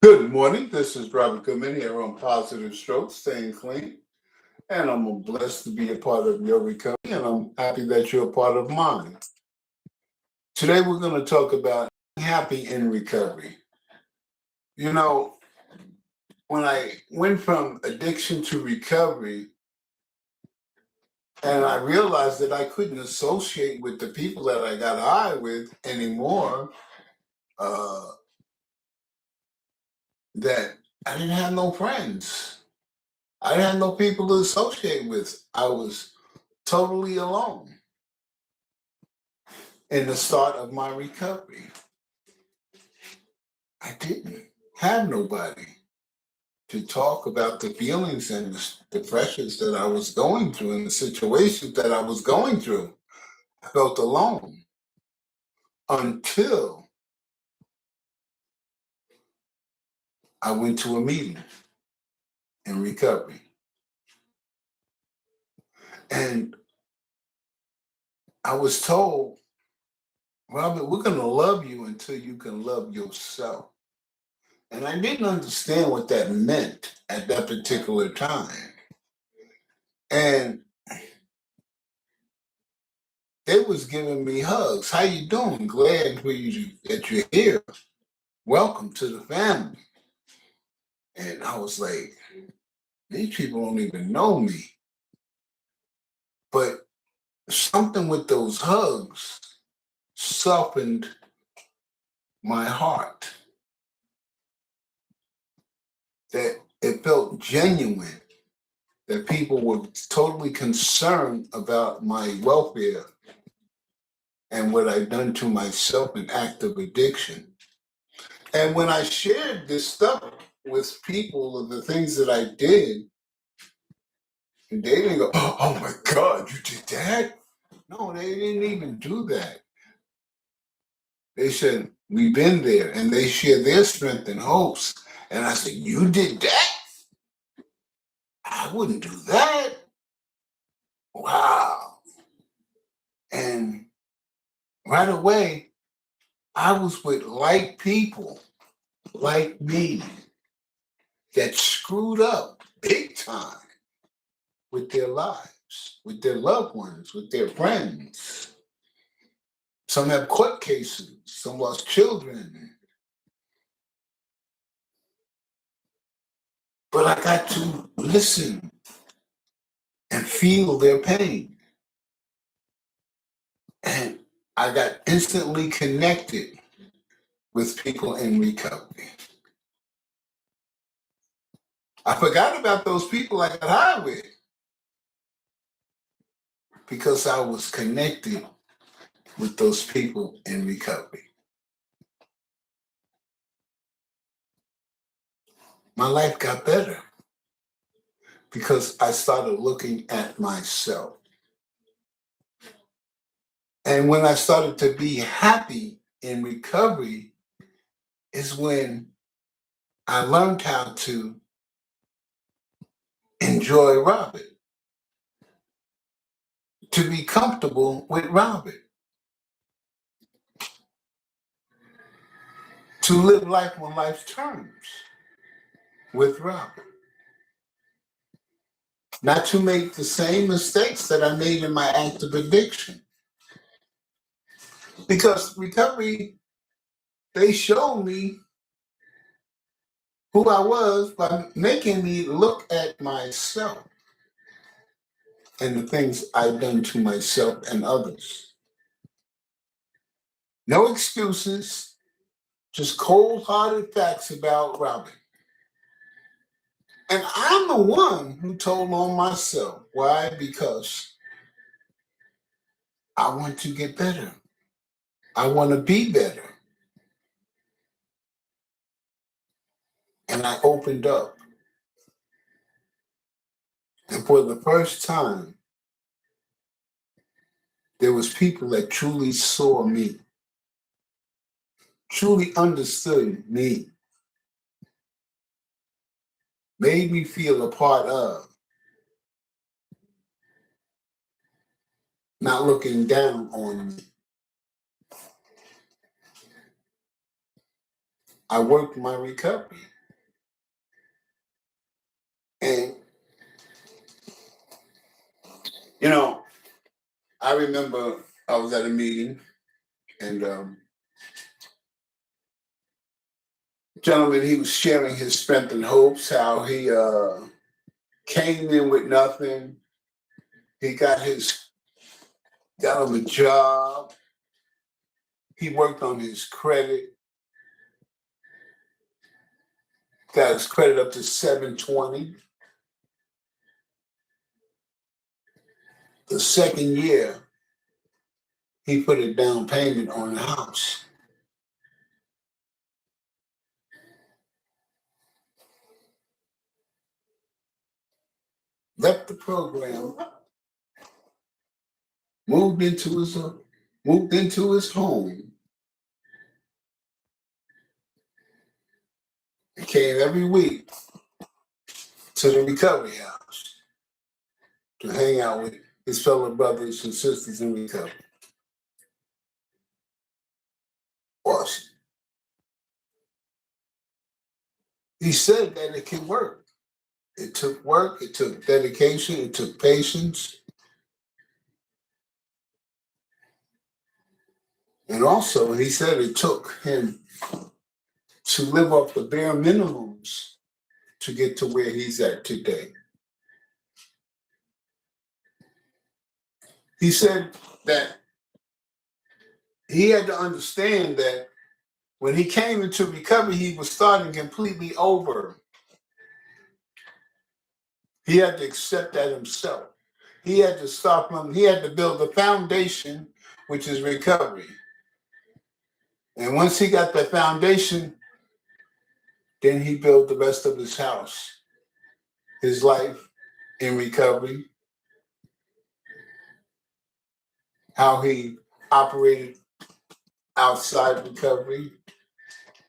Good morning. This is Robert Goodman here on Positive Strokes, staying clean. And I'm blessed to be a part of your recovery, and I'm happy that you're a part of mine. Today, we're going to talk about happy in recovery. You know, when I went from addiction to recovery, and I realized that I couldn't associate with the people that I got high with anymore, uh, that I didn't have no friends. I didn't have no people to associate with. I was totally alone in the start of my recovery. I didn't have nobody to talk about the feelings and the pressures that I was going through and the situations that I was going through. I felt alone until I went to a meeting in recovery. And I was told, Robert, we're going to love you until you can love yourself. And I didn't understand what that meant at that particular time. And they was giving me hugs. How you doing? Glad that you're here. Welcome to the family. And I was like, these people don't even know me. But something with those hugs softened my heart. That it felt genuine. That people were totally concerned about my welfare and what I'd done to myself in act of addiction. And when I shared this stuff with people of the things that I did, they didn't go, oh my God, you did that? No, they didn't even do that. They said, we've been there. And they shared their strength and hopes. And I said, you did that? I wouldn't do that. Wow. And right away, I was with like people, like me, that screwed up big time with their lives, with their loved ones, with their friends. Some have court cases, some lost children. But I got to listen and feel their pain. And I got instantly connected with people in recovery. I forgot about those people I got high with because I was connected with those people in recovery. My life got better because I started looking at myself. And when I started to be happy in recovery is when I learned how to enjoy Robert, to be comfortable with Robert, to live life on life's terms with Robert. Not to make the same mistakes that I made in my active addiction. Because recovery, they showed me who I was by making me look at myself and the things I've done to myself and others. No excuses, just cold-hearted facts about Robert. And I'm the one who told on myself. Why? Because I want to get better. I want to be better. And I opened up. And for the first time, there was people that truly saw me, truly understood me, made me feel a part of, not looking down on me. I worked my recovery. You know, I remember I was at a meeting and gentleman, he was sharing his strength and hopes, how he came in with nothing. He got him a job. He worked on his credit, got his credit up to 720. The second year, he put a down payment on the house. Left the program, moved into his home, and came every week to the recovery house to hang out with his fellow brothers and sisters in recovery. Awesome. He said that it can work. It took work, it took dedication, it took patience. And also, he said it took him to live off the bare minimums to get to where he's at today. He said that he had to understand that when he came into recovery, he was starting completely over. He had to accept that himself. He had to he had to build the foundation, which is recovery. And once he got that foundation, then he built the rest of his house, his life in recovery, how he operated outside recovery,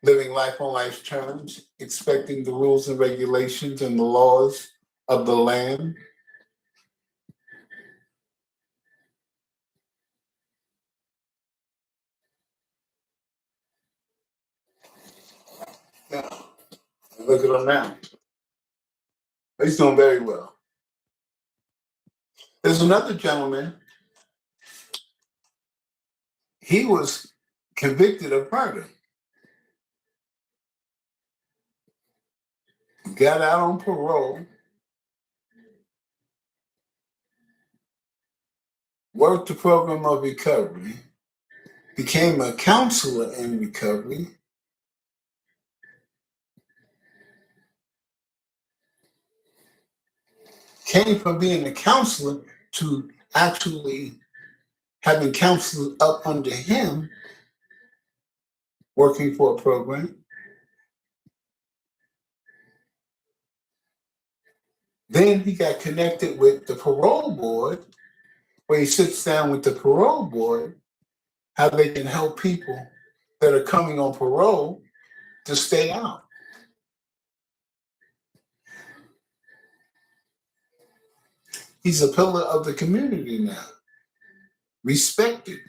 living life on life's terms, expecting the rules and regulations and the laws of the land. Yeah. Look at him now. He's doing very well. There's another gentleman. He was convicted of murder. Got out on parole, worked the program of recovery, became a counselor in recovery, came from being a counselor to actually having counselors up under him working for a program. Then he got connected with the parole board, where he sits down with the parole board, how they can help people that are coming on parole to stay out. He's a pillar of the community now, respected.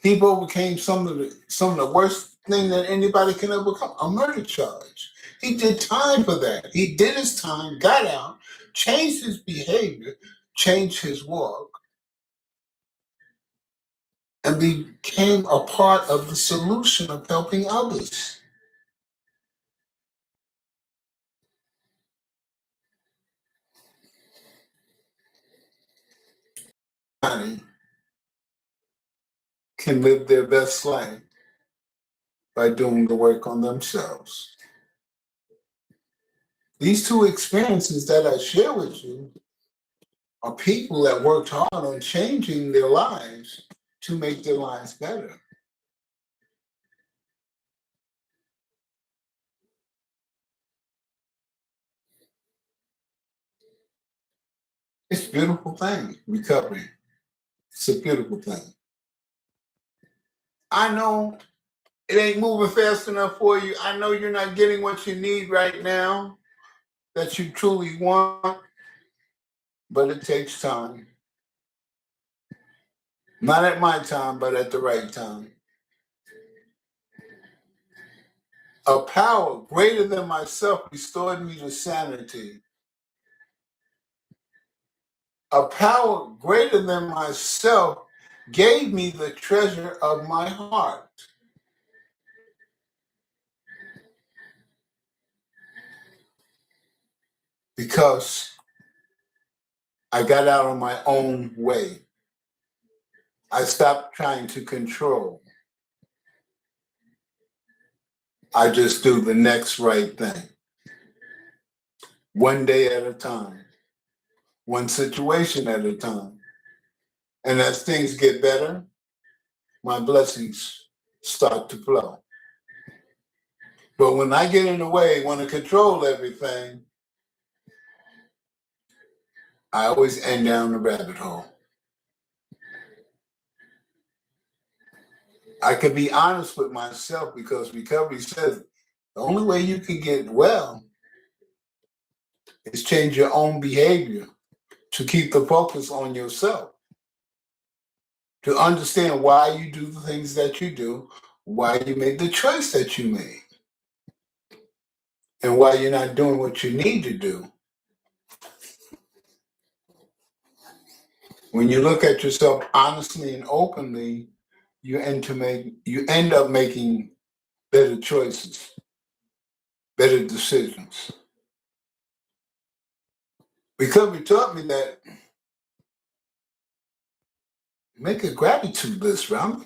He overcame some of the worst thing that anybody can overcome, a murder charge. He did time for that. He did his time, got out, changed his behavior, changed his walk, and became a part of the solution of helping others. Can live their best life by doing the work on themselves. These two experiences that I share with you are people that worked hard on changing their lives to make their lives better. It's a beautiful thing, recovery. It's a beautiful thing. I know it ain't moving fast enough for you. I know you're not getting what you need right now that you truly want, but it takes time. Not at my time, but at the right time. A power greater than myself restored me to sanity. A power greater than myself gave me the treasure of my heart. Because I got out of my own way. I stopped trying to control. I just do the next right thing. One day at a time. One situation at a time. And as things get better, my blessings start to flow. But when I get in the way, want to control everything, I always end down the rabbit hole. I can be honest with myself because recovery says the only way you can get well is change your own behavior to keep the focus on yourself, to understand why you do the things that you do, why you made the choice that you made, and why you're not doing what you need to do. When you look at yourself honestly and openly, you end up making better choices, better decisions. Recovery taught me that make a gratitude list, Ram.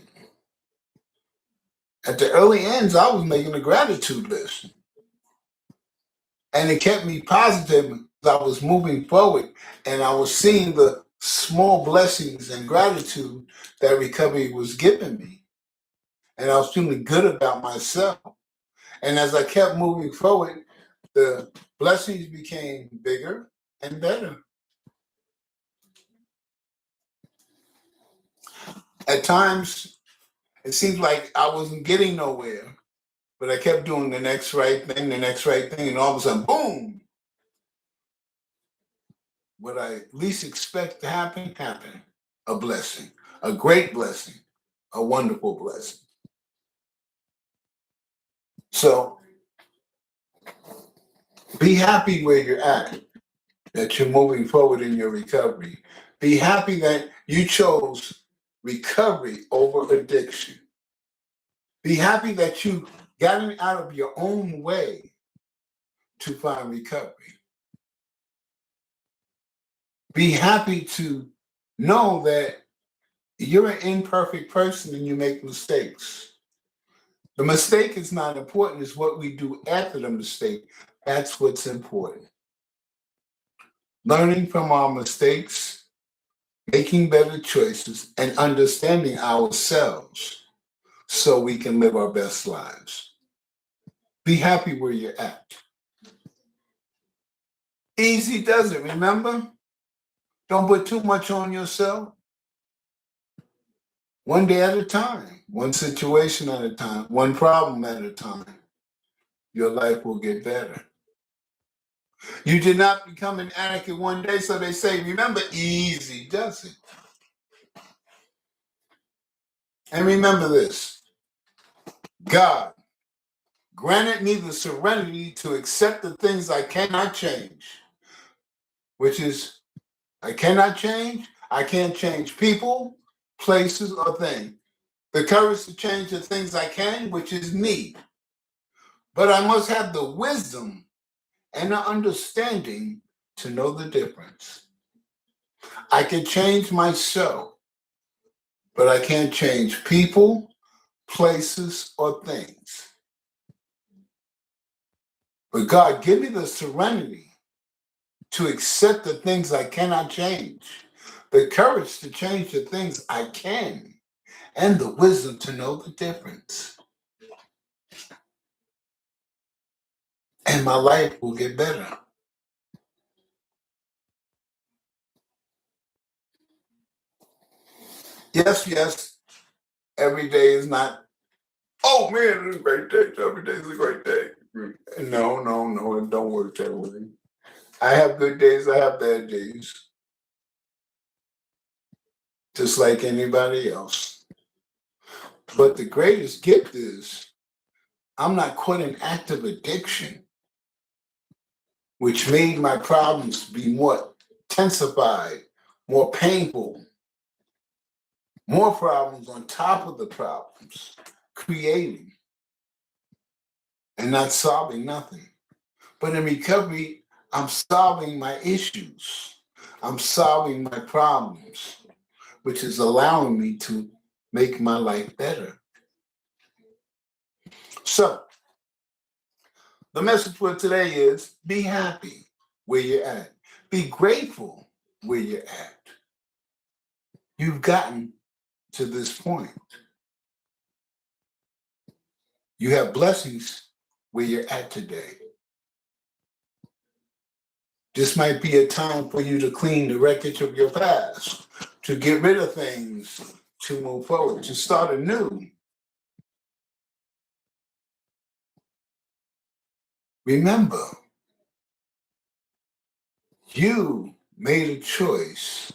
At the early ends, I was making a gratitude list. And it kept me positive as I was moving forward and I was seeing the small blessings and gratitude that recovery was giving me. And I was feeling good about myself. And as I kept moving forward, the blessings became bigger and better. At times, it seemed like I wasn't getting nowhere, but I kept doing the next right thing, and all of a sudden, boom! What I least expect to happen, happened. A blessing, a great blessing, a wonderful blessing. So be happy where you're at, that you're moving forward in your recovery. Be happy that you chose recovery over addiction. Be happy that you got out of your own way to find recovery. Be happy to know that you're an imperfect person and you make mistakes. The mistake is not important, it's what we do after the mistake. That's what's important. Learning from our mistakes, making better choices, and understanding ourselves so we can live our best lives. Be happy where you're at. Easy does it, remember? Don't put too much on yourself. One day at a time, one situation at a time, one problem at a time. Your life will get better. You did not become an addict in one day, so they say, remember, easy does it. And remember this, God granted me the serenity to accept the things I cannot change, which is, I cannot change, I can't change people, places, or things. The courage to change the things I can, which is me. But I must have the wisdom and the understanding to know the difference. I can change myself, but I can't change people, places, or things. But God, give me the serenity to accept the things I cannot change, the courage to change the things I can, and the wisdom to know the difference. And my life will get better. Yes, every day is not, oh man, it's a great day. Every day is a great day. No, it don't work that way. I have good days, I have bad days, just like anybody else. But the greatest gift is I'm not caught in active addiction, which made my problems be more intensified more painful, more problems on top of the problems, creating and not solving nothing. But in recovery, I'm solving my issues. I'm solving my problems, which is allowing me to make my life better. So, the message for today is be happy where you're at. Be grateful where you're at. You've gotten to this point. You have blessings where you're at today. This might be a time for you to clean the wreckage of your past, to get rid of things, to move forward, to start anew. Remember, you made a choice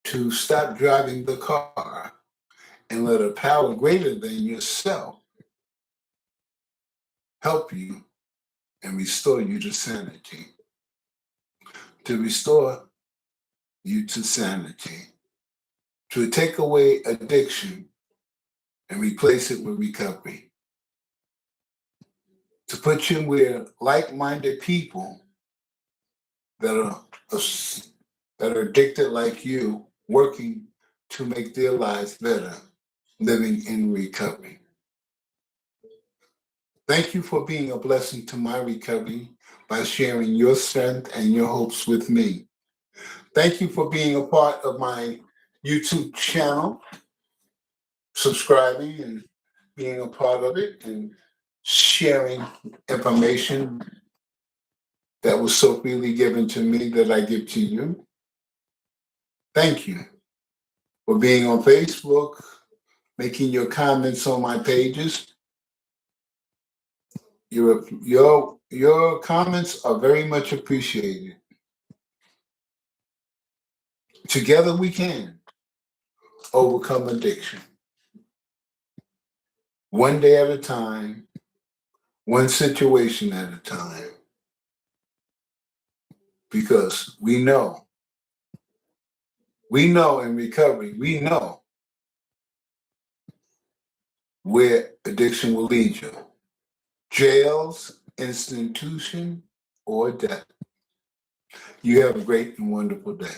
to stop driving the car and let a power greater than yourself help you and restore you to sanity. To restore you to sanity. To take away addiction and replace it with recovery. To put you with like-minded people that are addicted like you, working to make their lives better, living in recovery. Thank you for being a blessing to my recovery by sharing your strength and your hopes with me. Thank you for being a part of my YouTube channel, subscribing and being a part of it and sharing information that was so freely given to me that I give to you. Thank you for being on Facebook, making your comments on my pages. Your comments are very much appreciated. Together we can overcome addiction. One day at a time, one situation at a time. Because we know in recovery, we know where addiction will lead you. Jails, institution, or death. You have a great and wonderful day.